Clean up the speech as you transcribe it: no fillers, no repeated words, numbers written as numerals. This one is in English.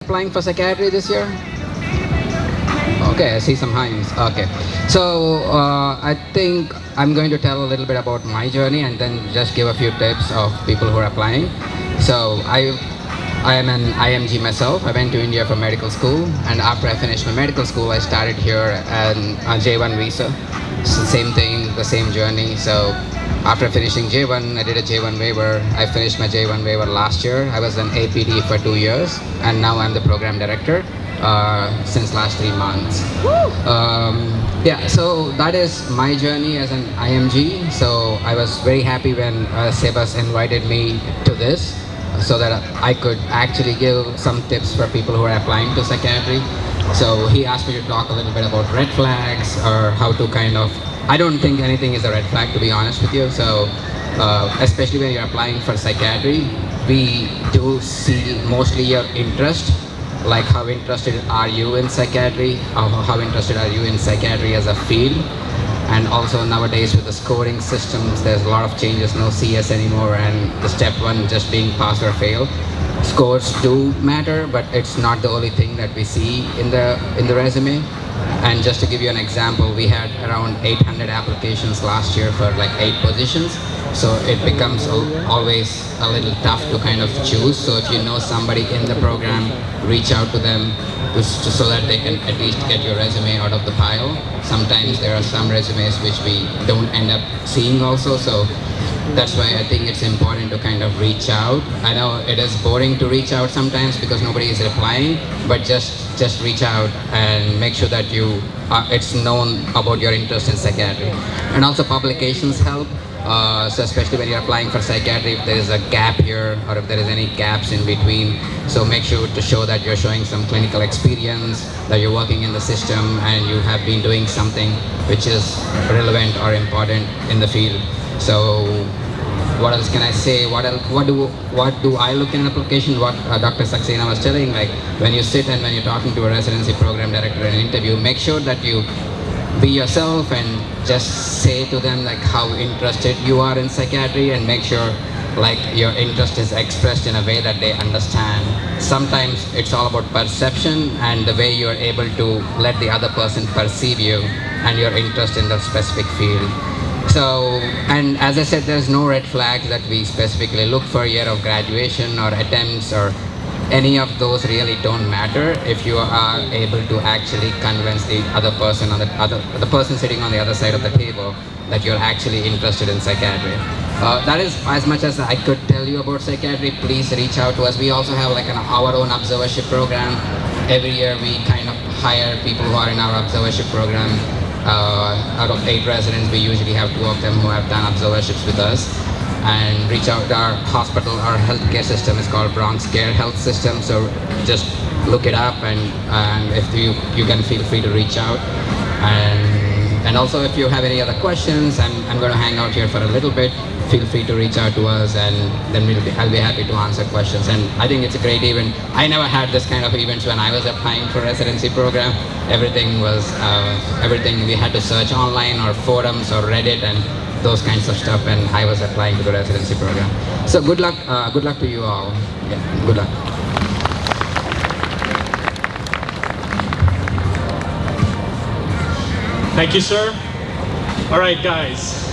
applying for psychiatry this year? Okay, I see some hands. Okay, so I think I'm going to tell a little bit about my journey and then just give a few tips of people who are applying. So I am an IMG myself. I went to India for medical school, and after I finished my medical school, I started here on J1 visa. So same thing, the same journey. So after finishing J1, I did a J1 waiver. I finished my J1 waiver last year. I was an APD for 2 years, and now I'm the program director since last 3 months. Yeah, so that is my journey as an IMG. So I was very happy when Sebas invited me to this, so that I could actually give some tips for people who are applying to psychiatry. So he asked me to talk a little bit about red flags, or how to kind of, I don't think anything is a red flag, to be honest with you. So especially when you're applying for psychiatry, we do see mostly your interest, like how interested are you in psychiatry, how interested are you in psychiatry as a field. And also nowadays with the scoring systems, there's a lot of changes, no CS anymore, and the step one just being pass or fail. Scores do matter, but it's not the only thing that we see in the resume. And just to give you an example, we had around 800 applications last year for like 8 positions. So it becomes always a little tough to kind of choose. So if you know somebody in the program, reach out to them so that they can at least get your resume out of the pile. Sometimes there are some resumes which we don't end up seeing also. So that's why I think it's important to kind of reach out. I know it is boring to reach out sometimes because nobody is replying, but just reach out and make sure that it's known about your interest in psychiatry. And also publications help. So especially when you're applying for psychiatry, if there is a gap here or if there is any gaps in between, so make sure to show that you're showing some clinical experience, that you're working in the system and you have been doing something which is relevant or important in the field. So what else can I say? What do I look in an application? What Dr. Saxena was telling, like when you sit and when you're talking to a residency program director in an interview, make sure that you be yourself and just say to them like how interested you are in psychiatry, and make sure like your interest is expressed in a way that they understand. Sometimes it's all about perception and the way you're able to let the other person perceive you and your interest in the specific field. So, and as I said, there's no red flags that we specifically look for, year of graduation or attempts or any of those really don't matter if you are able to actually convince the other person the person sitting on the other side of the table that you're actually interested in psychiatry. That is as much as I could tell you about psychiatry. Please reach out to us. We also have like our own observership program. Every year we kind of hire people who are in our observership program. Out of 8 residents, we usually have 2 of them who have done observerships with us. And reach out to our hospital. Our healthcare system is called Bronx Care Health System, so just look it up, and if you can feel free to reach out. And also if you have any other questions, I'm going to hang out here for a little bit. Feel free to reach out to us, and then I'll be happy to answer questions. And I think it's a great event. I never had this kind of events when I was applying for residency program. Everything we had to search online or forums or Reddit and those kinds of stuff, and I was applying to the residency program. So good luck to you all. Yeah, good luck. Thank you, sir. All right, guys.